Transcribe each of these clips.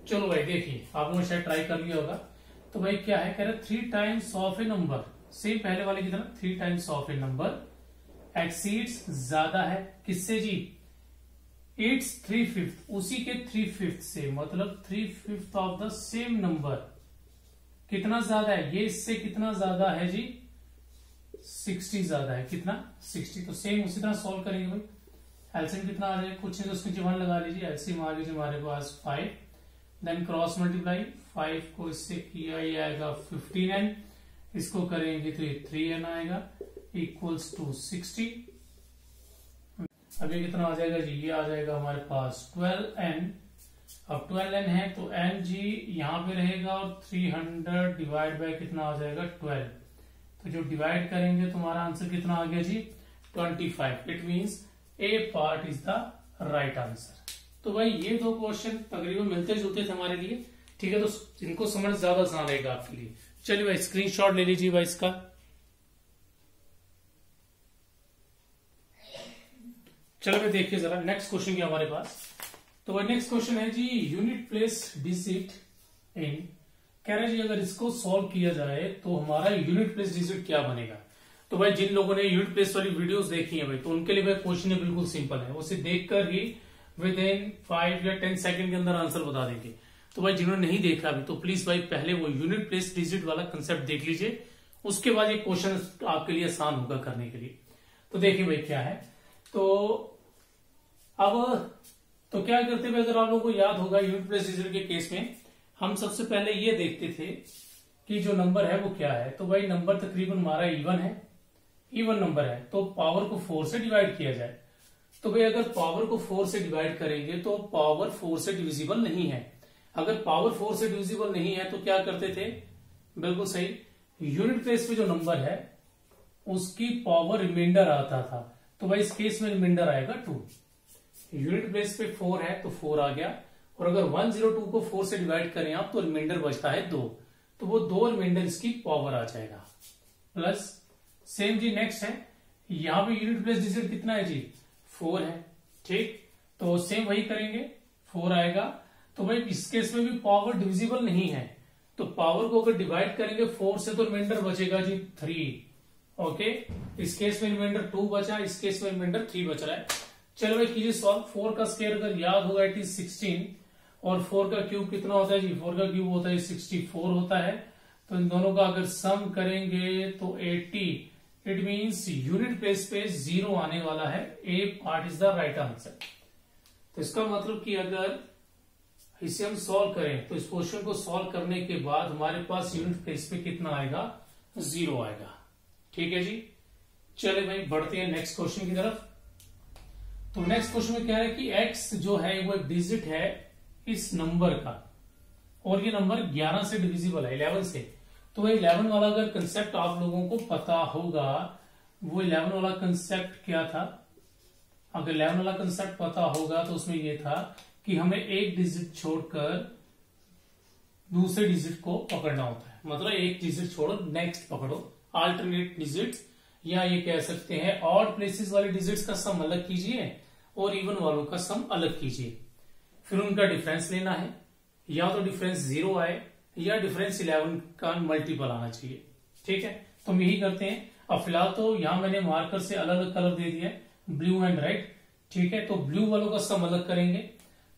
चलो भाई देखिए, आपने शायद ट्राई कर लिया होगा। तो भाई क्या है, कह रहे 3 times of a number, same पहले वाले की तरह 3 times of a number exceeds ज्यादा है किससे जी, इट्स 3/5, उसी के 3/5 से, मतलब 3/5 ऑफ द सेम नंबर कितना ज्यादा है, ये इससे कितना ज्यादा है जी, 60 ज्यादा है, कितना 60। तो सेम उसी तरह सॉल्व करेंगे भाई। एलसीएम कितना आ जाएगा, कुछ नहीं तो उसकी वन लगा लीजिए। एलसीएम आ गई हमारे पास 5, देन क्रॉस मल्टीप्लाई 5 को इससे किया ये आएगा 15n, इसको करेंगे तो ये 3n आएगा इक्वल्स टू 60। अब ये कितना आ जाएगा जी, ये आ जाएगा हमारे पास 12n। अब 12n है तो n जी यहां पे रहेगा और 300 डिवाइड बाय कितना आ जाएगा 12। तो जो डिवाइड करेंगे तुम्हारा आंसर कितना आ गया जी 25। It means A part is the right answer. तो भाई ये दो क्वेश्चन तकरीबन मिलते जुलते थे हमारे लिए, ठीक है, तो इनको समझ ज्यादा आसान रहेगा आपके लिए। चलिए भाई स्क्रीनशॉट ले लीजिए भाई इसका। चलो भाई देखिए जरा नेक्स्ट क्वेश्चन क्या हमारे पास। तो भाई नेक्स्ट क्वेश्चन है जी यूनिट प्लेस डिजिट इन, कह रहे जी अगर इसको सॉल्व किया जाए तो हमारा यूनिट प्लेस डिजिट क्या बनेगा। तो भाई जिन लोगों ने यूनिट प्लेस वाली वीडियोस देखी है भाई, तो उनके लिए भाई क्वेश्चन बिल्कुल सिंपल है, उसे देखकर ही विद इन 5 या 10 सेकंड के अंदर आंसर बता देंगे। तो भाई जिन्होंने नहीं देखा अभी, तो प्लीज भाई पहले वो यूनिट प्लेस डिजिट वाला कंसेप्ट देख लीजिए, उसके बाद ये क्वेश्चन आपके लिए आसान होगा करने के लिए। तो देखिए भाई क्या है, तो अब तो क्या करते भाई, अगर आप लोगों को याद होगा यूनिट प्लेस डिजिट के केस में हम सबसे पहले ये देखते थे कि जो नंबर है वो क्या है। तो भाई नंबर तकरीबन हमारा इवन है, इवन नंबर है, तो पावर को 4 से डिवाइड किया जाए। तो भाई अगर पावर को 4 से डिवाइड करेंगे तो पावर 4 से डिविजिबल नहीं है। अगर पावर 4 से डिविजिबल नहीं है तो क्या करते थे, बिल्कुल सही, यूनिट प्लेस पे जो नंबर है उसकी पावर रिमाइंडर आता था। तो भाई इस केस में रिमाइंडर आएगा 2। यूनिट प्लेस पे 4 है तो 4 आ गया, और अगर 102 को 4 से डिवाइड करें आप तो रिमाइंडर बचता है 2, तो वो 2 रिमाइंडर इसकी पावर आ जाएगा। प्लस सेम जी नेक्स्ट है, यहां पे यूनिट प्लेस डिजिट कितना है जी 4 है, ठीक, तो सेम वही करेंगे 4 आएगा। तो भाई इस केस में भी पावर डिविजिबल नहीं है, तो पावर को अगर डिवाइड करेंगे 4 से तो रिमाइंडर बचेगा जी 3। ओके, इस केस में रिमाइंडर 2 बचा, इस केस में रिमाइंडर 3 बच रहा है। चलो भाई कीजिए सॉल्व। 4 का स्क्वायर अगर याद होगा इट इज 16, और 4 का क्यूब कितना होता है जी, 4 का क्यूब होता है 64 होता है। तो इन दोनों का अगर सम करेंगे तो 80। इट मींस यूनिट प्लेस पे 0 आने वाला है, A part is the right answer. तो इसका मतलब कि अगर इसे हम सॉल्व करें तो इस क्वेश्चन को सॉल्व करने के बाद हमारे पास यूनिट प्लेस पे कितना आएगा, 0 आएगा। ठीक है जी, चले भाई बढ़ते हैं नेक्स्ट क्वेश्चन की तरफ। तो नेक्स्ट क्वेश्चन में क्या है कि x जो है वो एक डिजिट है इस नंबर का, और ये नंबर 11 से डिविजिबल है, 11 से। तो 11 वाला अगर कंसेप्ट आप लोगों को पता होगा, वो 11 वाला कंसेप्ट क्या था, अगर 11 वाला कंसेप्ट पता होगा तो उसमें ये था कि हमें एक डिजिट छोड़कर दूसरे डिजिट को पकड़ना होता है, मतलब एक डिजिट छोड़ो नेक्स्ट पकड़ो, अल्टरनेट डिजिट्स, या ये कह सकते हैं ऑड प्लेसेस वाले डिजिट्स का सम अलग कीजिए और इवन वालों का सम अलग कीजिए, फिर उनका डिफरेंस लेना है, या तो डिफरेंस 0 आए या डिफरेंस 11 का मल्टीपल आना चाहिए। ठीक है, तो हम यही करते हैं। अब फिलहाल तो यहां मैंने मार्कर से अलग अलग कलर दे दिया, ब्लू एंड रेड। ठीक है, तो ब्लू वालों का सम अलग करेंगे।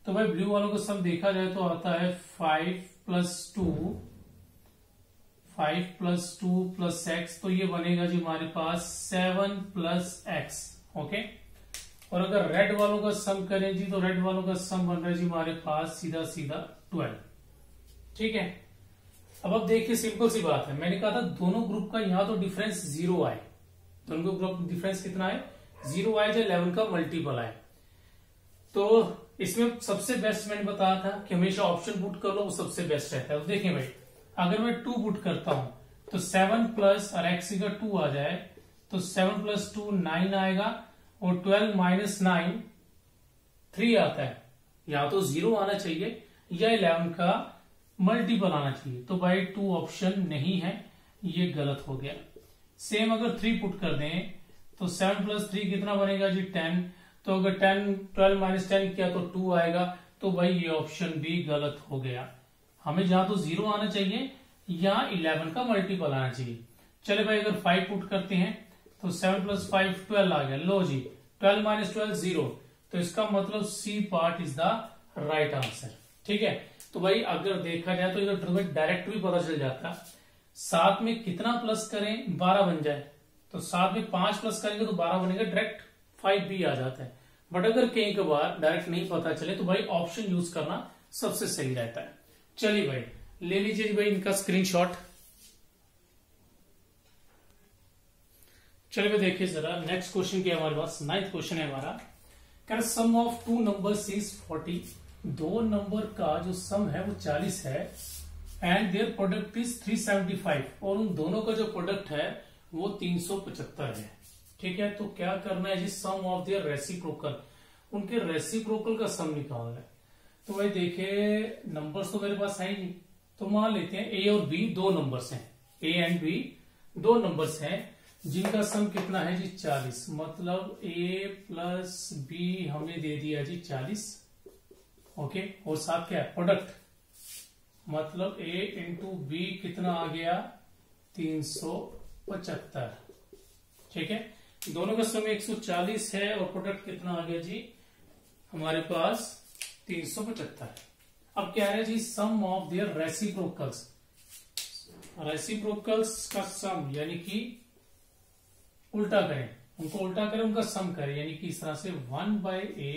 तो भाई ब्लू वालों का सम देखा जाए तो आता है 5 + 2 + x, तो ये बनेगा जी हमारे पास 7 + x। ओके, और अगर रेड वालों का सम करें जी तो रेड वालों का सम बन रहा है जी हमारे पास सीधा सीधा 12। ठीक है, अब देखिए सिंपल सी बात है, मैंने कहा था दोनों ग्रुप का यहां तो डिफरेंस 0 आए, दोनों ग्रुप डिफरेंस कितना है 0 आए, जो 11 का मल्टीपल आए। तो इसमें सबसे बेस्ट मैंने बताया था कि हमेशा ऑप्शन पुट कर लो, वो सबसे बेस्ट रहता है। तो देखिए भाई अगर मैं 2 पुट करता हूं तो 7 प्लस और x का 2 आ जाए, तो 7 + 2 9 आएगा, और 12 - 9 3 आता है। या तो 0 आना चाहिए या 11 का मल्टीपल आना चाहिए, तो भाई 2 ऑप्शन नहीं है, ये गलत हो गया। सेम अगर 3 पुट कर दें तो 7 + 3 कितना बनेगा जी 10, तो अगर 12 - 10 किया तो 2 आएगा, तो भाई ये ऑप्शन भी गलत हो गया। हमें जहां तो 0 आना चाहिए, यहाँ 11 का मल्टीपल आना चाहिए। चले भाई अगर 5 पुट करते हैं तो 7 + 5 12 आ गया। लो जी 12 - 12 0, तो इसका मतलब C part is the right answer. ठीक है, तो भाई अगर देखा जाए तो इधर डायरेक्ट भी पता चल जाता, 7 में कितना प्लस करें 12 बन जाए, तो 7 में 5 प्लस करेंगे तो 12 बनेगा, डायरेक्ट 5 भी आ जाता है। बट अगर कई बार डायरेक्ट नहीं पता चले तो भाई ऑप्शन यूज करना सबसे सही रहता है। चलिए भाई ले लीजिए भाई इनका स्क्रीनशॉट। चलिए भाई देखिए जरा नेक्स्ट क्वेश्चन क्या हमारे पास, 9th क्वेश्चन है हमारा। क्या सम ऑफ 2 नंबर्स इज 40, दो नंबर का जो सम है वो 40 है, एंड देयर प्रोडक्ट इज 375, और उन दोनों का जो प्रोडक्ट है वो 375 है। ठीक है, तो क्या करना है जी, सम ऑफ देयर रेसिप्रोकल, उनके रेसिप्रोकल का सम निकालना है। तो भाई देखिए नंबर्स तो मेरे पास है ही नहीं, तो मान लेते हैं ए और बी दो नंबर्स हैं, ए एंड बी दो नंबर्स हैं जिनका सम कितना है जी 40, मतलब ए प्लस बी हमें दे दिया जी 40। ओके, और साथ क्या है प्रोडक्ट, मतलब ए इंटू बी कितना आ गया 375। ठीक है, दोनों का सम 140 है और प्रोडक्ट कितना आ गया जी हमारे पास 375। अब क्या है जी, सम ऑफ देयर रेसिप्रोकल्स, रेसिप्रोकल्स का सम यानी कि उल्टा करें, उनको उल्टा करें, उनका सम करें, यानी कि इस तरह से 1/a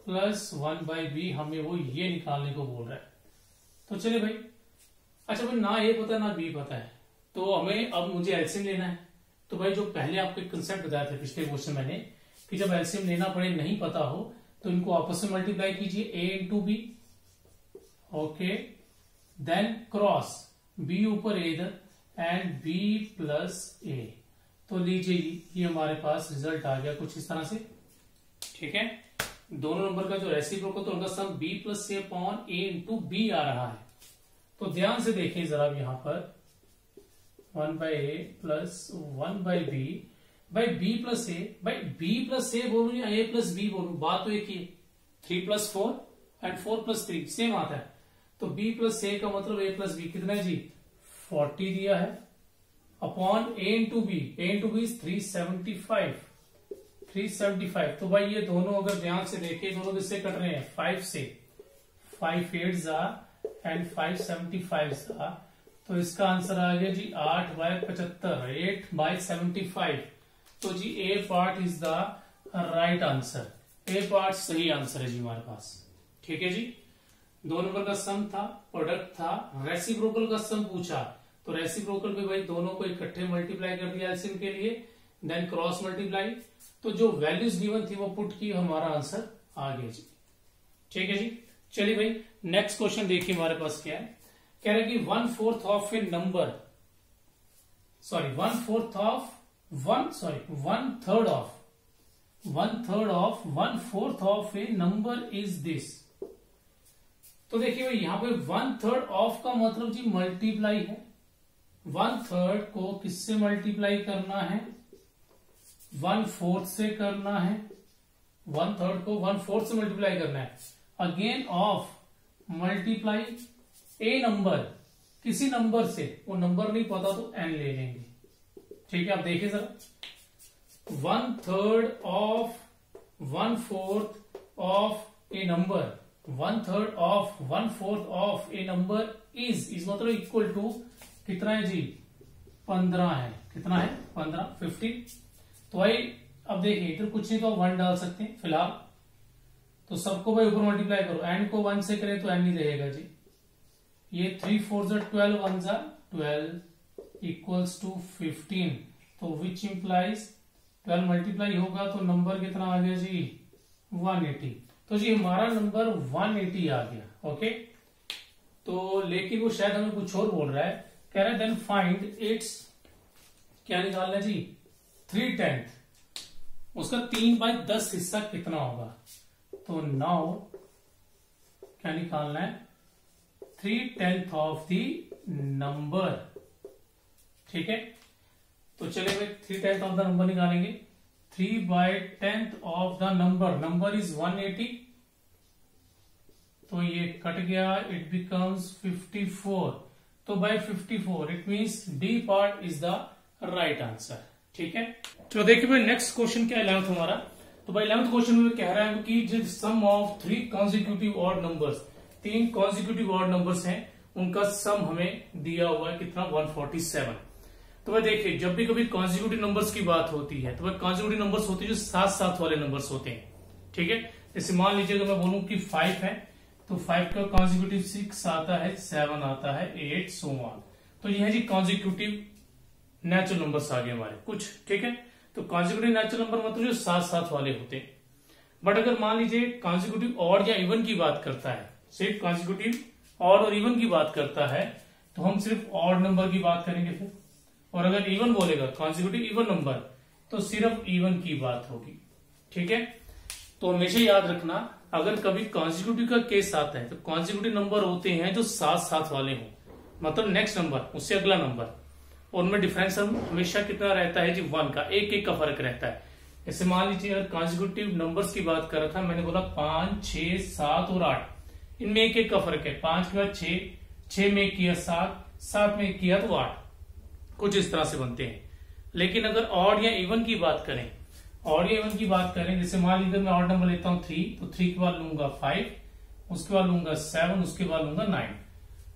प्लस 1/b, हमें वो ये निकालने को बोल रहा है। तो चलिए भाई, अच्छा भाई ना ए पता ना बी पता है, तो हमें अब मुझे एलसीएम लेना है। तो भाई जो पहले आपको एक कंसेप्ट बताया था पिछले क्वेश्चन मैंने, कि जब एलसीएम लेना पड़े नहीं पता हो तो इनको आपस में मल्टीप्लाई कीजिए, A into B, okay, then cross B ऊपर ए इधर एंड बी प्लस ए। तो लीजिए ये हमारे पास रिजल्ट आ गया कुछ इस तरह से। ठीक है, दोनों नंबर का जो रेसिप्रोकल तो उनका सम b प्लस ए अपॉन ए इंटू बी आ रहा है। तो ध्यान से देखें जरा यहां पर 1/a plus 1/b by B plus A, भाई बी प्लस ए बोलूं या ए प्लस बी बोलूं, बात तो एक ही है, 3 + 4 एंड 4 + 3 सेम आता है। तो b प्लस ए का मतलब a प्लस बी कितना है जी 40 दिया है, अपॉन ए इंटू बी, ए इंटू बी 375, 375। तो भाई ये दोनों अगर ध्यान से देखें दोनों किससे कट रहे हैं 5 से, 5 8 जा एंड 5 75 जा, तो इसका आंसर आ गया जी 8/75, 8/75। तो जी A part is the right answer, A part सही आंसर है जी हमारे पास। ठीक है जी, दो नंबर का सम था, प्रोडक्ट था, रेसिप्रोकल का सम पूछा, तो रेसिप्रोकल पे भाई दोनों को इकट्ठे मल्टीप्लाई कर दिया एलसीएम के लिए, देन क्रॉस मल्टीप्लाई, तो जो वैल्यूज गिवन थी वो पुट की, हमारा आंसर आ गया जी। ठीक है जी, चलिए भाई नेक्स्ट क्वेश्चन देखिए हमारे पास क्या है। कह रहे कि 1/4 of a number, sorry 1/3 of 1/3 of 1/4 of a number is this. तो देखिए भाई यहां पे 1/3 ऑफ का मतलब जी मल्टीप्लाई है, 1/3 को किससे मल्टीप्लाई करना है 1/4 से करना है, 1/3 को 1/4 से मल्टीप्लाई करना है, again of multiply A number, किसी नंबर से, वो नंबर नहीं पता तो एन ले लेंगे। ठीक है, आप देखिए जरा 1/3 of 1/4 of a number, 1/3 of 1/4 of a number is मतलब इक्वल टू कितना है जी 15 है, कितना है 15 15। तो भाई अब देखिए इधर कुछ नहीं तो 1 डाल सकते हैं फिलहाल, तो सबको भाई ऊपर मल्टीप्लाई करो, एन को 1 से करें तो एन ही रहेगा जी, ये 3 4 12 1 12 इक्वल्स टू 15, तो विच इंप्लाइज 12 मल्टीप्लाई होगा तो नंबर कितना आ गया जी 180। तो जी हमारा नंबर 180 आ गया। ओके, तो लेकिन वो शायद हमें कुछ और बोल रहा है, कह रहा है देन फाइंड इट्स, क्या निकालना है जी 3/10, उसका 3/10 हिस्सा कितना होगा। तो नाउ क्या निकालना है 3/10 ऑफ द नंबर। ठीक है, तो चलिए भाई 3/10 ऑफ द नंबर निकालेंगे, 3/10 of the number, number is 180, तो ये कट गया, इट बिकम्स 54। तो by 54 it means D part is the right answer. ठीक है, तो देखिए भाई नेक्स्ट क्वेश्चन क्या है 11th हमारा। तो भाई 11th क्वेश्चन में कह रहा है कि जो sum of 3 consecutive odd numbers, 3 consecutive odd numbers हैं, उनका सम हमें दिया हुआ है कितना, 147। तो भाई देखिए जब भी कभी कॉन्जिक्यूटिव नंबर्स की बात होती है तो भाई कॉन्जिक्यूटिव नंबर्स होते हैं जो साथ साथ वाले नंबर्स होते हैं। ठीक है, जैसे मान लीजिए अगर मैं बोलूं कि 5 है तो 5 का कॉन्जिक्यूटिव 6 आता है, 7 आता है, 8 सो ऑन। तो ये है जी कॉन्जिक्यूटिव नेचुरल नंबर्स आ गए हमारे कुछ। ठीक है, तो कॉन्जिक्यूटिव नेचुरल नंबर मतलब जो साथ साथ वाले होते हैं। बट अगर मान लीजिए कॉन्जिक्यूटिव ऑड या इवन की बात करता है, सिर्फ कॉन्जिक्यूटिव ऑड और इवन की बात करता है, तो हम सिर्फ ऑड नंबर की बात करेंगे फिर। और अगर इवन बोलेगा कॉन्जिक्यूटिव इवन नंबर, तो सिर्फ इवन की बात होगी। ठीक है, तो हमेशा याद रखना अगर कभी कॉन्जिक्यूटिव का केस आता है तो कॉन्जिक्यूटिव नंबर होते हैं जो साथ साथ वाले हों, मतलब नेक्स्ट नंबर उससे अगला नंबर, और उनमें डिफरेंस हमेशा कितना रहता है जी, 1 का, एक का फर्क रहता है। जैसे मान लीजिए अगर कॉन्जिक्यूटिव नंबर्स की बात कर रहा था, मैंने बोला 5, 6, 7 और 8, इनमें एक का फर्क है। 5 के बाद 6 में किया 7, 7 में किया तो 8, कुछ इस तरह से बनते हैं। लेकिन अगर ऑड या इवन की बात करें, ऑड या इवन की बात करें, जैसे मान लीजिए मैं ऑड नंबर लेता हूं 3, तो 3 के बाद लूंगा 5, उसके बाद लूंगा 7, उसके बाद लूंगा 9।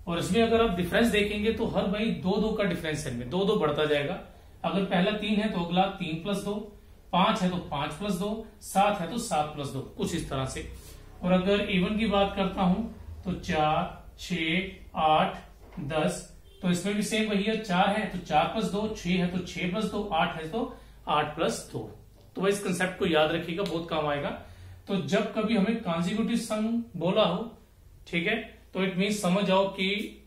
और इसमें अगर आप डिफरेंस देखेंगे तो हर भाई 2-2 का डिफरेंस है, 2-2 बढ़ता जाएगा। अगर पहला 3 है तो अगला 3 + 2, 5 है तो 5 + 2, 7 है तो 7 + 2, कुछ इस तरह से। और अगर इवन की बात करता हूं तो 4, 6, 8, 10, तो इसमें भी सेम वही है, 4 है तो 4 + 2, 6 है तो 6 + 2, 8 है तो 8 + 2। तो भाई इस कंसेप्ट को याद रखिएगा, बहुत काम आएगा। तो जब कभी हमें कॉन्जिक्यूटिव सम बोला हो, ठीक है, तो इट मीन समझ जाओ कि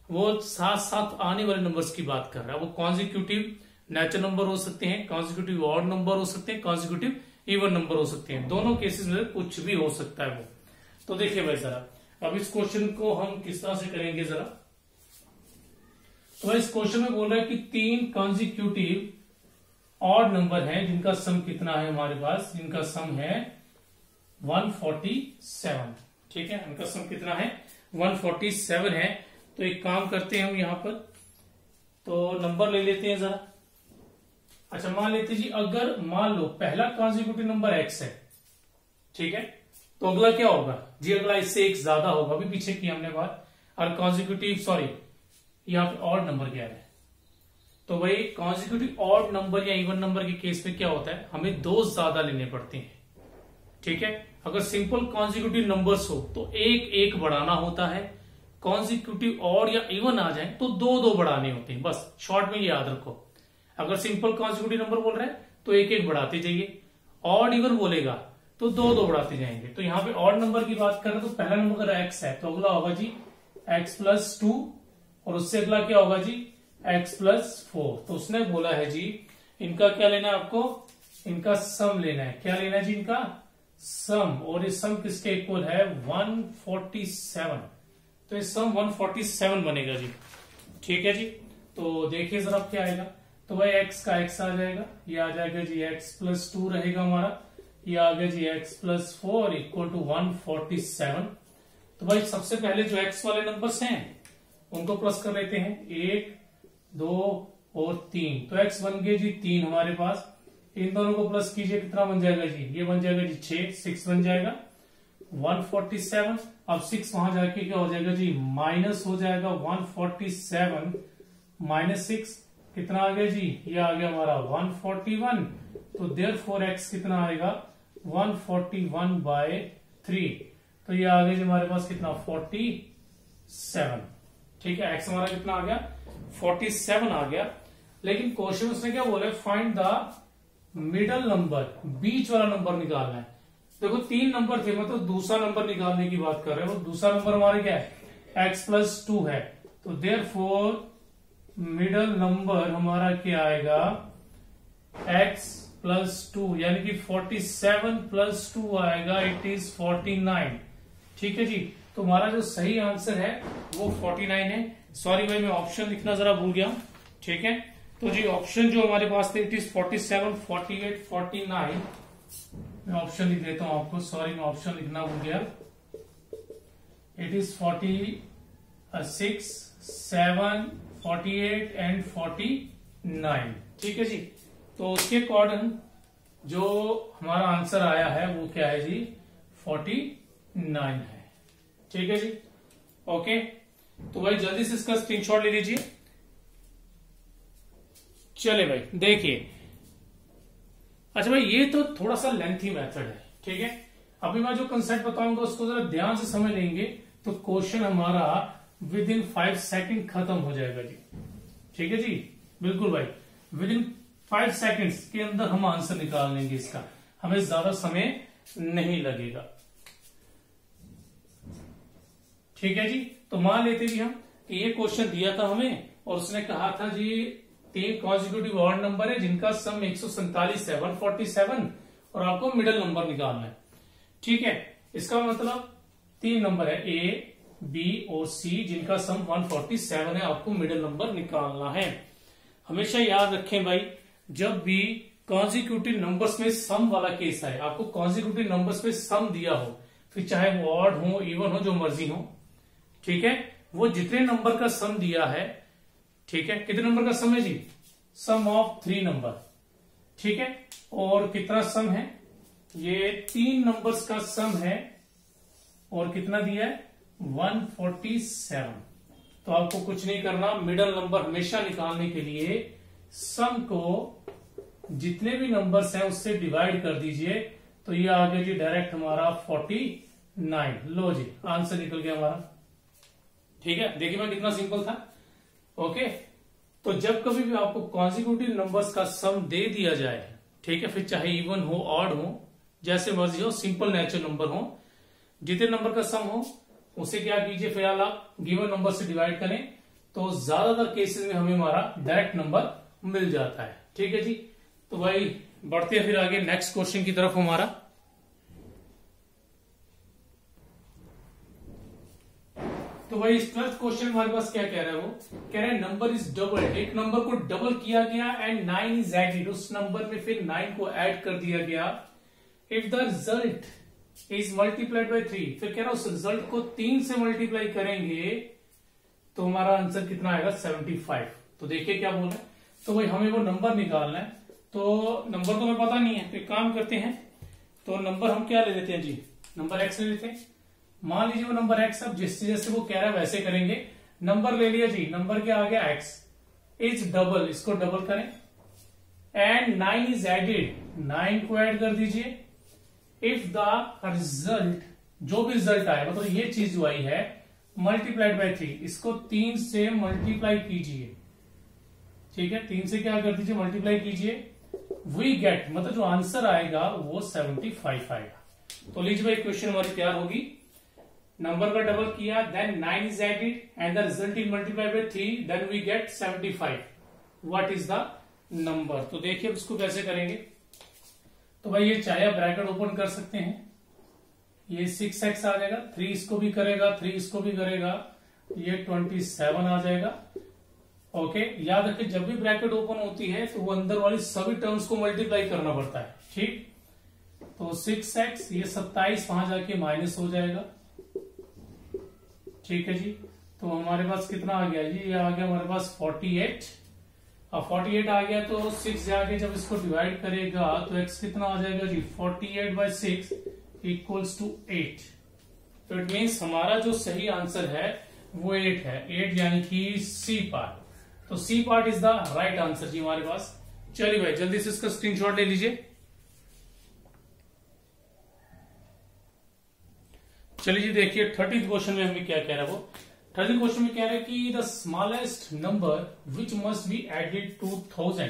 वो साथ साथ आने वाले नंबर्स की बात कर रहा है। वो कॉन्जिक्यूटिव नेचुरल नंबर हो सकते हैं, कॉन्जिक्यूटिव ऑड नंबर हो सकते हैं, कॉन्जिक्यूटिव इवन नंबर हो सकते हैं, दोनों केसेस में कुछ भी हो सकता है वो। तो देखिए भाई जरा अब इस क्वेश्चन को हम किस तरह से करेंगे जरा। तो इस क्वेश्चन में बोल रहा है कि 3 कॉन्जिक्यूटिव ऑड नंबर है जिनका सम कितना है हमारे पास, जिनका सम है 147। ठीक है, इनका सम कितना है, 147 है। तो एक काम करते हैं हम यहां पर, तो नंबर ले लेते हैं जरा। अच्छा मान लेते जी, अगर मान लो पहला कॉन्जिक्यूटिव नंबर x है, ठीक है, तो अगला क्या होगा जी, अगला इससे एक ज्यादा होगा, अभी पीछे की हमने बात। और कॉन्जिक्यूटिव सॉरी यहाँ पे ऑड नंबर क्या है, तो भाई कॉन्जिक्यूटिव ऑड नंबर या इवन नंबर के केस में क्या होता है, हमें 2 ज्यादा लेने पड़ते हैं। ठीक है, अगर सिंपल कॉन्जिक्यूटिव नंबर्स हो तो एक बढ़ाना होता है, कॉन्जिक्यूटिव ऑड या इवन आ जाए तो 2-2 बढ़ाने होते हैं। बस शॉर्ट में ये याद रखो, अगर सिंपल कॉन्जिक्यूटिव नंबर बोल रहे हैं तो एक बढ़ाते जाइए, ऑड इवन बोलेगा तो 2-2 बढ़ाते जाएंगे। तो यहाँ पे ऑड नंबर की बात करें तो पहला नंबर अगर x है तो अगला होगा जी x + 2, और उससे अगला क्या होगा जी x + 4। तो उसने बोला है जी इनका क्या लेना है आपको, इनका सम लेना है। क्या लेना है जी, इनका सम। और ये सम किसके इक्वल है, 147। तो ये सम 147 बनेगा जी। ठीक है जी, तो देखिए जरा क्या आएगा। तो भाई x का x आ जाएगा, ये आ जाएगा जी x + 2 रहेगा हमारा, ये आ गया जी x + 4 = 147। तो भाई सबसे पहले जो x वाले नंबर्स हैं उनको प्लस कर लेते हैं, 1, 2 और 3। तो x बन गए जी 3 हमारे पास। इन दोनों को प्लस कीजिए, कितना बन जाएगा जी, ये बन जाएगा जी 6 बन जाएगा 147। अब 6 वहां जाके क्या हो जाएगा जी, माइनस हो जाएगा 147 - 6 कितना आ गया जी, ये आ गया हमारा 141। तो देयरफॉर x कितना आएगा, 141/3। तो ये आ गया जी हमारे पास कितना, 47। ठीक है, x हमारा कितना आ गया, 47 आ गया। लेकिन क्वेश्चन उसने क्या बोला, फाइंड द मिडल नंबर, बीच वाला नंबर निकालना है। देखो 3 नंबर थे, मतलब दूसरा नंबर निकालने की बात कर रहे हैं। वो दूसरा नंबर हमारे क्या है, x + 2 है। तो देयरफॉर मिडल नंबर हमारा क्या आएगा, x + 2, यानी कि 47 + 2 आएगा, इट इज 49। ठीक है जी, तो हमारा जो सही आंसर है वो 49 है। सॉरी भाई मैं ऑप्शन लिखना जरा भूल गया। ठीक है, तो जी ऑप्शन जो हमारे पास थे, इट इज 47, 48, 49। मैं ऑप्शन लिख देता हूं आपको, सॉरी मैं ऑप्शन लिखना भूल गया। It is 46, 7, 48 and 49। ठीक है जी। तो उसके अकॉर्डिंग जो हमारा आंसर आया है वो क्या है जी, 49 है। ठीक है जी, ओके। तो भाई जल्दी से इसका स्क्रीनशॉट ले लीजिए। चले भाई देखिए, अच्छा भाई ये तो थोड़ा सा लेंथी मेथड है, ठीक है। अभी मैं जो कंसेप्ट बताऊंगा उसको जरा ध्यान से समझ लेंगे तो क्वेश्चन हमारा विद इन 5 सेकेंड खत्म हो जाएगा जी। ठीक है जी, बिल्कुल भाई, विद इन 5 सेकेंड्स के अंदर हम आंसर निकाल लेंगे इसका, हमें ज्यादा समय नहीं लगेगा। ठीक है जी। तो मान लेते जी हम कि ये क्वेश्चन दिया था हमें और उसने कहा था जी 3 कॉन्जिक्यूटिव ऑड नंबर है जिनका सम 147 है, 147, और आपको मिडिल नंबर निकालना है। ठीक है, इसका मतलब 3 नंबर है ए, बी और सी जिनका सम 147 है, आपको मिडिल नंबर निकालना है। हमेशा याद रखें भाई, जब भी कॉन्जिक्यूटिव नंबर्स में सम वाला केस आए, आपको कॉन्जिक्यूटिव नंबर्स में सम दिया हो, फिर चाहे वो ऑड हो इवन हो, जो मर्जी हो, ठीक है, वो जितने नंबर का सम दिया है, ठीक है, कितने नंबर का सम है जी, सम ऑफ 3 नंबर, ठीक है, और कितना सम है, ये 3 नंबर्स का सम है, और कितना दिया है 147। तो आपको कुछ नहीं करना, मिडल नंबर हमेशा निकालने के लिए सम को जितने भी नंबर्स हैं उससे डिवाइड कर दीजिए, तो ये आ गया जी डायरेक्ट हमारा 49। लो जी, आंसर निकल गया हमारा। ठीक है, देखिए मैं कितना सिंपल था। ओके, तो जब कभी भी आपको कॉन्जिक्यूटिव नंबर्स का सम दे दिया जाए, ठीक है, फिर चाहे इवन हो ऑड हो, जैसे मर्जी हो, सिंपल नेचुरल नंबर हो, जितने नंबर का सम हो उसे क्या कीजिए, फिलहाल आप गिवन नंबर से डिवाइड करें, तो ज्यादातर केसेस में हमें हमारा डायरेक्ट नंबर मिल जाता है। ठीक है जी। तो भाई बढ़ते हैं फिर आगे नेक्स्ट क्वेश्चन की तरफ हमारा। तो भाई 12th क्वेश्चन हमारे पास क्या कह रहा है, वो कह रहा है नंबर इज डबल, एक नंबर को डबल किया गया एंड 9 इज एडेड, उस नंबर में फिर 9 को ऐड कर दिया गया। If the result is multiplied by 3, फिर कह रहा है उस रिजल्ट को 3 से मल्टीप्लाई करेंगे तो हमारा आंसर कितना आएगा 75। तो देखिए क्या बोल रहा है, तो भाई हमें वो नंबर निकालना है, तो नंबर तो हमें पता नहीं है, तो एक काम करते हैं, तो नंबर हम क्या ले लेते हैं जी, नंबर एक्स ले लेते हैं। मान लीजिए वो नंबर एक्स, अब जिससे जैसे वो कह रहा है वैसे करेंगे। नंबर ले लिया जी, नंबर क्या आ गया एक्स, इज डबल, इसको डबल करें, एंड 9 इज एडेड, 9 को ऐड कर दीजिए। इफ द रिजल्ट, जो भी रिजल्ट आए, मतलब ये चीज जो आई है मल्टीप्लाइड बाय 3, इसको 3 से मल्टीप्लाई कीजिए। ठीक है, 3 से क्या कर दीजिए, मल्टीप्लाई कीजिए। वी गेट, मतलब जो आंसर आएगा वो 75 आएगा। तो लीजिए भाई क्वेश्चन हमारी तैयार होगी, नंबर का डबल किया, then 9 is added and the result is multiplied by 3, then we get 75। What is the number? तो देखिए इसको कैसे करेंगे। तो भाई ये चाहे आप ब्रैकेट ओपन कर सकते हैं, ये 6x आ जाएगा, 3 इसको भी करेगा, 3 इसको भी करेगा, ये 27 आ जाएगा। ओके, याद रखिए जब भी ब्रैकेट ओपन होती है तो वो अंदर वाली सभी टर्म्स को मल्टीप्लाई करना पड़ता है। ठीक, तो 6x, ये 27 वहां जाके माइनस हो जाएगा। ठीक है जी, तो हमारे पास कितना आ गया जी, ये आ गया हमारे पास 48। अब 48 आ गया तो 6 जाके जब इसको डिवाइड करेगा तो x कितना आ जाएगा जी, 48/6 इक्वल्स टू 8। तो इट मीन्स हमारा जो सही आंसर है वो 8 है, 8 यानी कि सी पार्ट। तो C part is the right answer जी हमारे पास। चलिए भाई जल्दी से इसका स्क्रीनशॉट ले लीजिए। चलिए जी देखिए 30th क्वेश्चन में हमें क्या कह रहा है, वो 30th क्वेश्चन में कह रहा है कि the smallest number which must be added to 1000।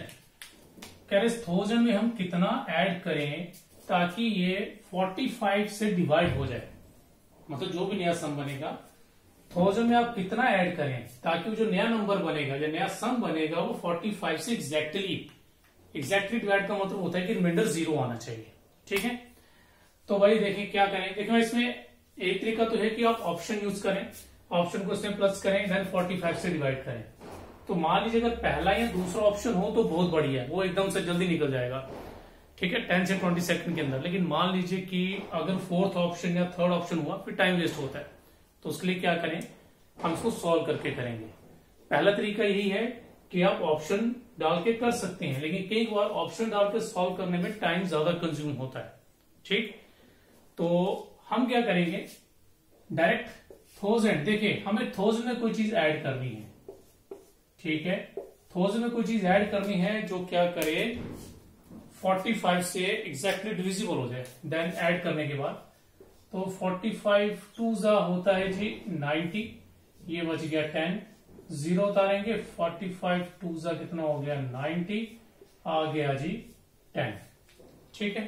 कह रहे 1000 में हम कितना ऐड करें ताकि ये 45 से डिवाइड हो जाए, मतलब जो भी नया सम बनेगा 1000 में आप कितना ऐड करें ताकि वो जो नया नंबर बनेगा या नया सम बनेगा वो 45 से एग्जैक्टली डिवाइड का मतलब होता है कि रिमाइंडर 0 आना चाहिए। ठीक है, तो भाई देखिए क्या करें। देखो इसमें एक तरीका तो है कि आप ऑप्शन यूज करें, ऑप्शन को इसमें प्लस करें, देन 45 से डिवाइड करें। तो मान लीजिए अगर पहला या दूसरा ऑप्शन हो तो बहुत बढ़िया है, वो एकदम से जल्दी निकल जाएगा। ठीक है, 10 से 20 सेकंड के अंदर। लेकिन मान लीजिए कि अगर फोर्थ ऑप्शन या थर्ड ऑप्शन हुआ फिर टाइम वेस्ट होता है, तो उसके लिए क्या करें, हम इसको सॉल्व करके करेंगे। पहला तरीका यही है कि आप ऑप्शन डाल के कर सकते हैं, लेकिन कई बार ऑप्शन डाल के सॉल्व करने में टाइम ज्यादा कंज्यूम होता है। ठीक, तो हम क्या करेंगे, डायरेक्ट 1000, देखिए हमें 1000 में कोई चीज ऐड करनी है। ठीक है, 1000 में कोई चीज ऐड करनी है जो क्या करे 45 से एग्जैक्टली डिविजिबल हो जाए। देन ऐड करने के बाद तो 45 2 जा होता है जी 90, ये बच गया 10, 0 उतारेंगे, 45 2 जा कितना हो गया 90, आ गया जी 10। ठीक है,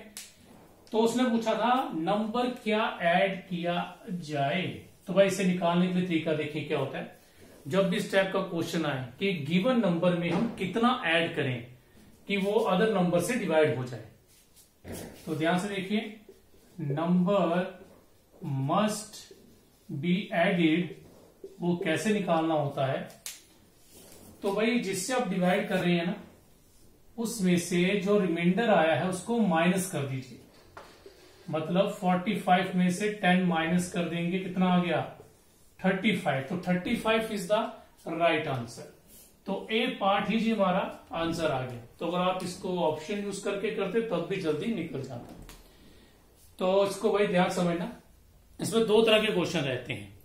तो उसने पूछा था नंबर क्या ऐड किया जाए, तो भाई इसे निकालने के लिए तरीका देखिए क्या होता है। जब भी इस टाइप का क्वेश्चन आए कि गिवन नंबर में हम कितना ऐड करें कि वो अदर नंबर से डिवाइड हो जाए, तो ध्यान से देखिए, नंबर मस्ट बी एडेड, वो कैसे निकालना होता है। तो भाई जिससे आप डिवाइड कर रहे हैं ना, उसमें से जो रिमाइंडर आया है उसको माइनस कर दीजिए। मतलब 45 में से 10 माइनस कर देंगे, कितना आ गया 35, तो 35 इज द राइट आंसर। तो ए पार्ट ही जी हमारा आंसर आ गया। तो अगर आप इसको ऑप्शन यूज करके करते तब भी जल्दी निकल जाता। तो इसको भाई ध्यान समझना, इसमें दो तरह के क्वेश्चन रहते हैं।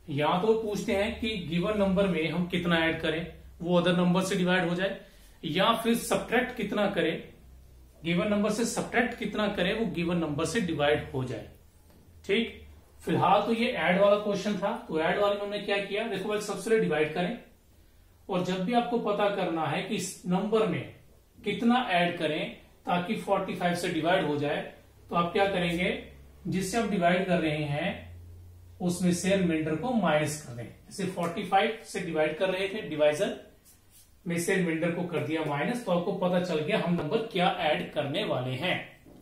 या तो पूछते हैं कि गिवन नंबर में हम कितना ऐड करें वो अदर नंबर से डिवाइड हो जाए, या फिर सब्ट्रैक्ट कितना करें, गिवन नंबर से सब्ट्रैक्ट कितना करें वो गिवन नंबर से डिवाइड हो जाए। ठीक, फिलहाल तो ये ऐड वाला क्वेश्चन था, तो ऐड वाले में हमने क्या किया, देखो भाई सबसे डिवाइड करें, और जब भी आपको पता करना है कि इस नंबर में कितना ऐड करें ताकि 45 से डिवाइड हो जाए, तो आप क्या करेंगे, जिससे आप डिवाइड कर रहे हैं उसमें से रिमाइंडर को माइनस कर दें। जैसे 45 से डिवाइड कर रहे थे, डिवाइजर में से रिमाइंडर को कर दिया माइनस, तो आपको पता चल गया हम नंबर क्या ऐड करने वाले हैं।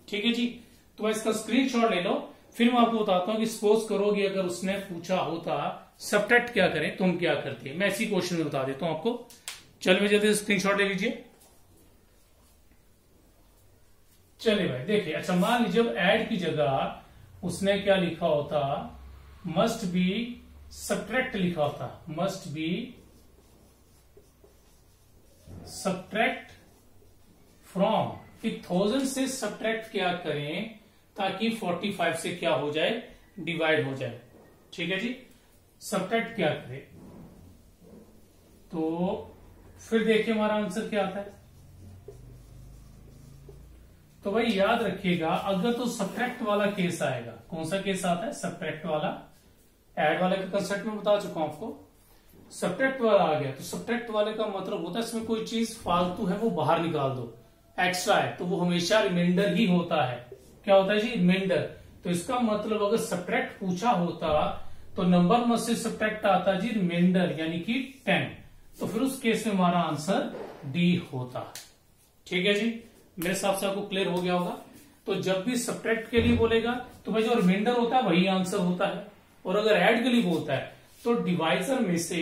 ठीक है जी, तो इसका स्क्रीनशॉट ले लो, फिर मैं आपको बताता हूं कि सपोज करो कि अगर उसने पूछा होता सब्ट्रैक्ट क्या करें तो हम क्या करते हैं। मैं इसी क्वेश्चन में बता देता हूं आपको। चलिए जल्दी से स्क्रीनशॉट ले लीजिए। चलिए भाई देखिए, अच्छा मान लीजिए जब ऐड की जगह उसने क्या लिखा होता, मस्ट बी सब्ट्रैक्ट लिखा होता, मस्ट बी सब्ट्रैक्ट फ्रॉम, कि 1000 से सब्ट्रैक्ट क्या करें ताकि 45 से क्या हो जाए डिवाइड हो जाए। ठीक है जी, सब्ट्रैक्ट क्या करें, तो फिर देखिए हमारा आंसर क्या आता है। तो भाई याद रखिएगा, अगर तो सब्ट्रैक्ट वाला केस आएगा, कौन सा केस आता है सब्ट्रैक्ट वाला, ऐड वाले का कंसेप्ट में बता चुका हूं आपको। सब्ट्रैक्ट वाला आ गया तो सब्ट्रैक्ट वाले का मतलब होता है इसमें कोई चीज फालतू है वो बाहर निकाल दो, एक्स्ट्रा है तो वो हमेशा रिमाइंडर ही होता है। क्या होता है जी, रिमाइंडर। तो इसका मतलब अगर सब्ट्रैक्ट पूछा होता तो नंबर में से सब्ट्रैक्ट आता जी रिमाइंडर, यानी कि 10, तो फिर उस केस में हमारा आंसर डी होता। ठीक है जी, मेरे हिसाब से आपको क्लियर हो गया होगा। तो जब भी सब्ट्रैक्ट के लिए बोलेगा तो भाई जो रिमाइंडर होता है वही आंसर होता है, और अगर ऐड के लिए बोलता है तो डिवाइजर में से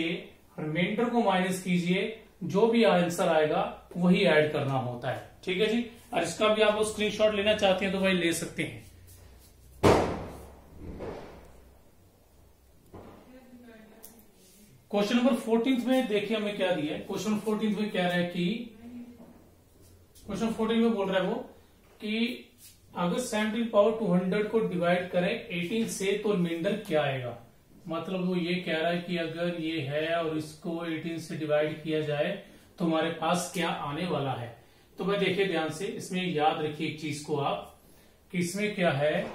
रिमाइंडर को माइनस कीजिए, जो भी आंसर आएगा वही ऐड करना होता है। ठीक है जी, और इसका भी आप स्क्रीनशॉट लेना चाहते हैं तो भाई ले सकते हैं। क्वेश्चन नंबर 14 में देखिए हमें क्या दिया है। क्वेश्चन 14 में कह रहा है कि, क्वेश्चन 14 में बोल रहा है वो कि अगर 17 पावर 200 को डिवाइड करें 18 से तो रिमाइंडर क्या आएगा। मतलब वो ये कह रहा है कि अगर ये है और इसको 18 से डिवाइड किया जाए तो हमारे पास क्या आने वाला है। तो भाई देखिए ध्यान से, इसमें याद रखिए एक चीज को आप, कि इसमें क्या है,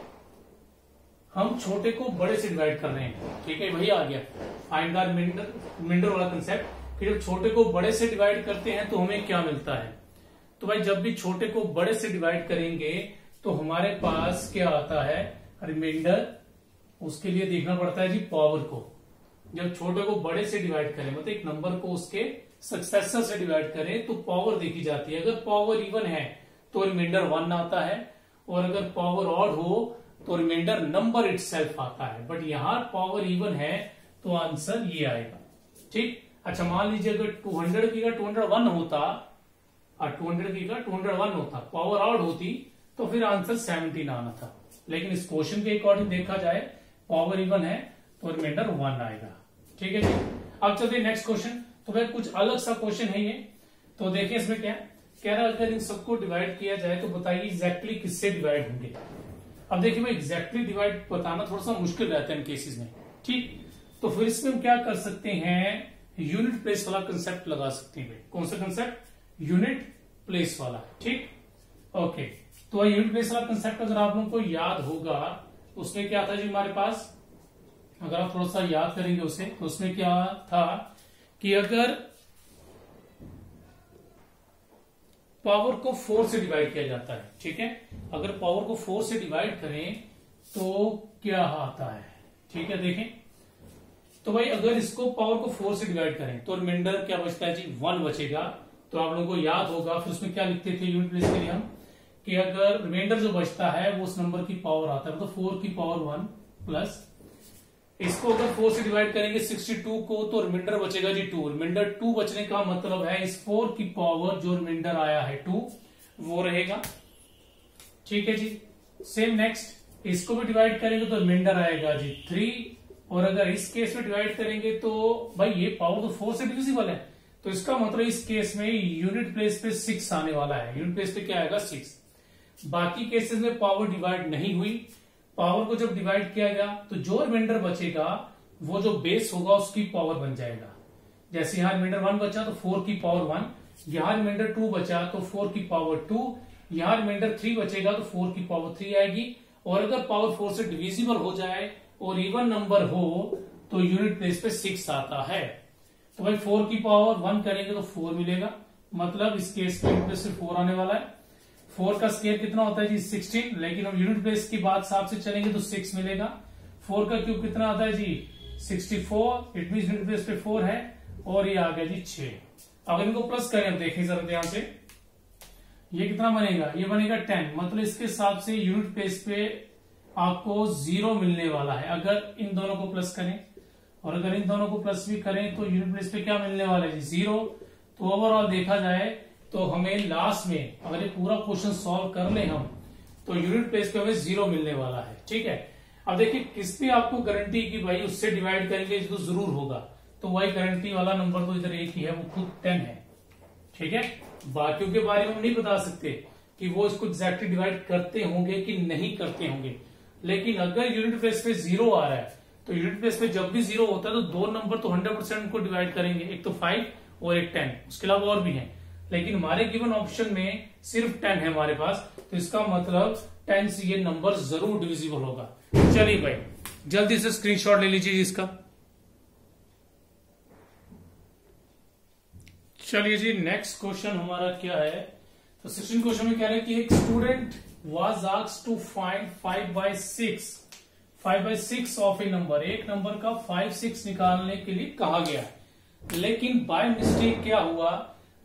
हम छोटे को बड़े से डिवाइड कर रहे हैं। ठीक है, वही आ गया फाइंड द रिमाइंडर वाला कंसेप्ट, कि जब छोटे को बड़े से डिवाइड करते हैं तो हमें क्या मिलता है। तो भाई जब भी छोटे को बड़े से डिवाइड करेंगे तो हमारे पास क्या आता है रिमाइंडर। उसके लिए देखना पड़ता है जी पावर को। जब छोटे को बड़े से डिवाइड करें, मतलब एक नंबर को उसके सक्सेसर से डिवाइड करें तो पावर देखी जाती है। अगर पावर इवन है तो रिमाइंडर 1 आता है, और अगर पावर ऑड हो तो रिमाइंडर नंबर इटसेल्फ आता है। बट यहां पावर इवन है तो आंसर ये आएगा। ठीक, अच्छा मान लीजिए अगर 200 की का 201 होता, और 200 की का 201 होता, पावर ऑड होती तो फिर आंसर 17 आना था। लेकिन इस क्वेश्चन के अकॉर्डिंग देखा जाए पावर इवन है तो रिमाइंडर 1 आएगा। ठीक है जी। अब चलते हैं नेक्स्ट क्वेश्चन। तो भाई कुछ अलग सा क्वेश्चन है ये। तो देखिए इसमें क्या कह रहा है, अगर इन सबको डिवाइड किया जाए तो बताइए एग्जैक्टली किससे डिवाइड होंगे। अब देखिए भाई एग्जैक्टली डिवाइड बताना थोड़ा सा मुश्किल रहता है इन केसेस में। ठीक, तो फिर इसमें हम क्या कर सकते हैं, यूनिट प्लेस वाला कंसेप्ट लगा सकते हैं। कौन सा कंसेप्ट, यूनिट प्लेस वाला। ठीक, ओके। तो यूनिट प्लेस वाला कंसेप्ट अगर आप लोगों को याद होगा, उसमें क्या था जी हमारे पास, अगर आप थोड़ा सा याद करेंगे उसे, तो उसमें क्या था कि अगर पावर को 4 से डिवाइड किया जाता है, ठीक है, अगर पावर को 4 से डिवाइड करें तो क्या आता है। ठीक है, देखें तो भाई अगर इसको पावर को 4 से डिवाइड करें तो रिमाइंडर क्या बचता है जी, 1 बचेगा। तो आप लोगों को याद होगा फिर उसमें क्या लिखते थे यूनिट प्लेस के लिए हम, कि अगर रिमाइंडर जो बचता है वो उस नंबर की पावर आता है, मतलब 4 की पावर 1 प्लस इसको अगर 4 से डिवाइड करेंगे 62 को तो रिमाइंडर बचेगा जी 2। रिमाइंडर 2 बचने का मतलब है इस 4 की पावर जो रिमाइंडर आया है 2 वो रहेगा। ठीक है जी। सेम नेक्स्ट इसको भी डिवाइड करेंगे तो रिमाइंडर आएगा जी 3। और अगर इस केस में डिवाइड करेंगे तो भाई ये पावर तो 4 से डिविजिबल है, तो इसका मतलब इस केस में यूनिट प्लेस पे 6 आने वाला है। यूनिट प्लेस पे क्या आएगा, 6। बाकी केसेस में पावर डिवाइड नहीं हुई, पावर को जब डिवाइड किया गया तो जो रिमाइंडर बचेगा वो जो बेस होगा उसकी पावर बन जाएगा। जैसे यहां रिमाइंडर 1 बचा तो 4 की पावर 1, यहां रिमाइंडर 2 बचा तो 4 की पावर 2, यहां रिमाइंडर 3 बचेगा तो 4 की पावर 3 आएगी। और अगर पावर 4 से डिविजिबल हो जाए और इवन नंबर हो तो यूनिट प्लेस पे 6 आता है। तो भाई 4 की पावर 1 करेंगे तो 4 मिलेगा, मतलब इस केस में यूनिट प्लेस पे 4 आने वाला है। 4 का स्क्वायर कितना होता है जी 16, लेकिन हम यूनिट प्लेस की बात हिसाब से चलेंगे तो 6 मिलेगा। 4 का क्यूब कितना आता है जी 64, इट मीन यूनिट प्लेस पे 4 है और ये आ गया जी 6। अगर इनको प्लस करें, अब देखें जरा ध्यान से, ये कितना बनेगा, ये बनेगा 10, मतलब इसके हिसाब से यूनिट प्लेस पे आपको 0 मिलने वाला है अगर इन दोनों को प्लस करें। और अगर इन दोनों को प्लस भी करें तो यूनिट प्लेस पे क्या मिलने वाला है जी 0। तो ओवरऑल देखा जाए तो हमें लास्ट में अगर ये पूरा क्वेश्चन सॉल्व कर ले हम तो यूनिट प्लेस पे हमें 0 मिलने वाला है। ठीक है, अब देखिए किस पे आपको गारंटी कि भाई उससे डिवाइड करेंगे तो जरूर होगा, तो वही गारंटी वाला नंबर तो इधर एक ही है, वो खुद 10 है। ठीक है, बाकियों के बारे में हम नहीं बता सकते कि वो इसको एग्जैक्टली डिवाइड करते होंगे कि नहीं करते होंगे, लेकिन अगर यूनिट प्लेस पे 0 आ रहा है तो यूनिट प्लेस पे जब भी 0 होता है तो दो नंबर तो 100% को डिवाइड करेंगे, एक तो 5 और एक 10, उसके अलावा और भी हैं। लेकिन हमारे गिवन ऑप्शन में सिर्फ 10 है हमारे पास, तो इसका मतलब 10 से ये नंबर जरूर डिविजिबल होगा। चलिए भाई जल्दी से स्क्रीनशॉट ले लीजिए इसका। चलिए जी नेक्स्ट क्वेश्चन हमारा क्या है, तो 16 क्वेश्चन में कह रहे हैं कि एक student was asked to find 5/6 of a number. एक नंबर का 5/6 निकालने के लिए कहा गया, लेकिन बाय मिस्टेक क्या हुआ,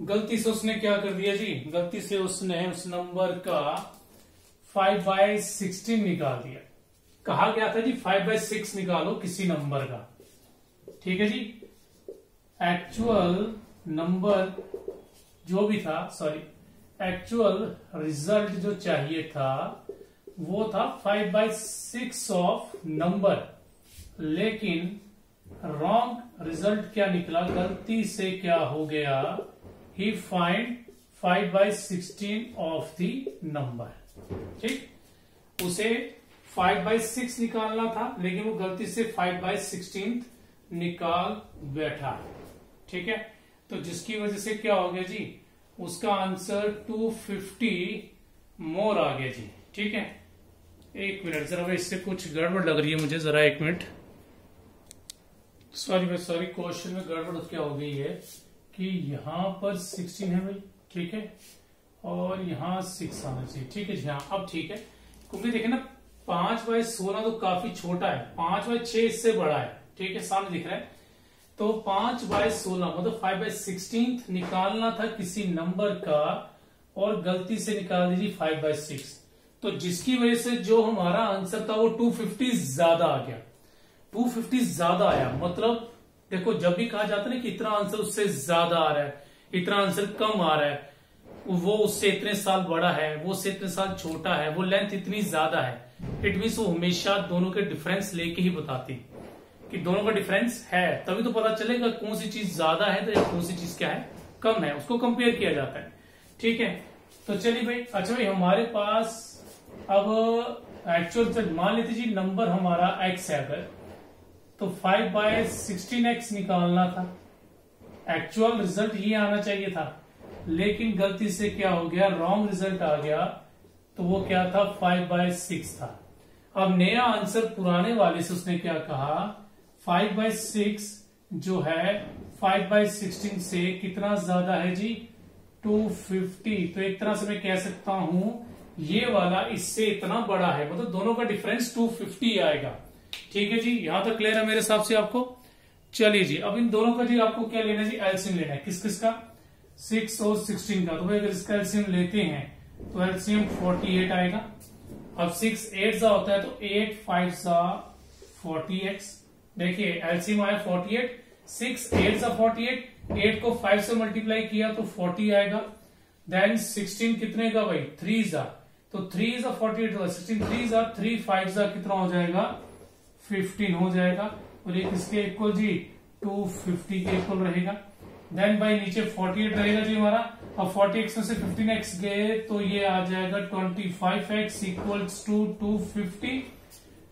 गलती से उसने क्या कर दिया जी, गलती से उसने उस नंबर का 5/16 निकाल दिया। कहा गया था जी 5/6 निकालो किसी नंबर का, ठीक है जी। एक्चुअल नंबर जो भी था, सॉरी एक्चुअल रिजल्ट जो चाहिए था वो था 5/6 ऑफ नंबर, लेकिन रॉन्ग रिजल्ट क्या निकला, गलती से क्या हो गया, ही फाइंड 5/16 ऑफ द नंबर। ठीक, उसे 5/6 निकालना था लेकिन वो गलती से 5/16 निकाल बैठा। ठीक है, तो जिसकी वजह से क्या हो गया जी, उसका आंसर 250 मोर आ गया जी। ठीक है, एक मिनट जरा, इससे कुछ गड़बड़ लग रही है मुझे, जरा एक मिनट, सॉरी क्वेश्चन में गड़बड़ क्या हो गई है कि यहां पर 16 है भाई, ठीक है, और यहां 6 आना चाहिए। ठीक है जी, हाँ अब ठीक है, क्योंकि देखे ना 5/16 तो काफी छोटा है, 5/6 इससे बड़ा है। ठीक है, सामने दिख रहा है, तो 5/16 मतलब 5/16 निकालना था किसी नंबर का और गलती से निकाल दीजिए 5/6, तो जिसकी वजह से जो हमारा आंसर था वो 250 ज्यादा आ गया। 250 ज्यादा आया, मतलब देखो जब भी कहा जाता है ना कि इतना आंसर उससे ज्यादा आ रहा है, इतना आंसर कम आ रहा है, वो उससे इतने साल बड़ा है, वो उससे इतने साल छोटा है, वो लेंथ इतनी ज्यादा है, इट मीन्स वो हमेशा दोनों के डिफरेंस लेके ही बताती कि दोनों का डिफरेंस है, तभी तो पता चलेगा कौन सी चीज ज्यादा है तो या कौन सी चीज क्या है, कम है, उसको कंपेयर किया जाता है। ठीक है, तो चलिए भाई। अच्छा भाई, हमारे पास अब एक्चुअल मान लेते जी नंबर हमारा x है अगर, तो 5/16x निकालना था, एक्चुअल रिजल्ट ये आना चाहिए था, लेकिन गलती से क्या हो गया, रॉन्ग रिजल्ट आ गया, तो वो क्या था 5/6 था। अब नया आंसर पुराने वाले से उसने क्या कहा, 5/6 जो है 5/16 से कितना ज्यादा है जी, 250। तो एक तरह से मैं कह सकता हूं ये वाला इससे इतना बड़ा है, मतलब दोनों का डिफरेंस 250 आएगा। ठीक है जी, यहां तक क्लियर है मेरे हिसाब से आपको। चलिए जी, अब इन दोनों का जी आपको क्या लेना है जी, एलसीएम लेना है। किस किस का, 6 और 16 का। तो भाई अगर इसका एलसीएम लेते हैं तो एलसीएम 48 आएगा। अब 6 8 सा होता है तो 8 5 सा 40x। देखिए एलसीएम आया 48, 6 8 सा 48, 8 को 5 से मल्टीप्लाई किया तो 40 आएगा। देन 16 कितने का भाई, 3 सा, तो 3 सा 48 होगा, 16 3 सा 3 5 सा कितना हो जाएगा, 15 हो जाएगा। और एक इसके इक्वल जी 250 के इक्वल रहेगा। देन भाई नीचे 48 रहेगा जी हमारा। अब 40x में से 15x गए तो ये आ जाएगा 25x इक्वल्स टू 250।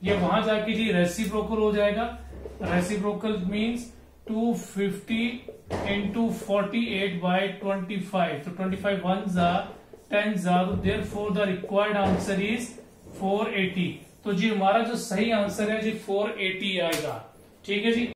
ये वहां जाके जी रेसिप्रोकल हो जाएगा। Reciprocal means 250 into 48/25। तो 25 1 जा 10 जा, तो therefore the required answer is 480। तो जी हमारा जो सही आंसर है जी 480 आएगा। ठीक है जी।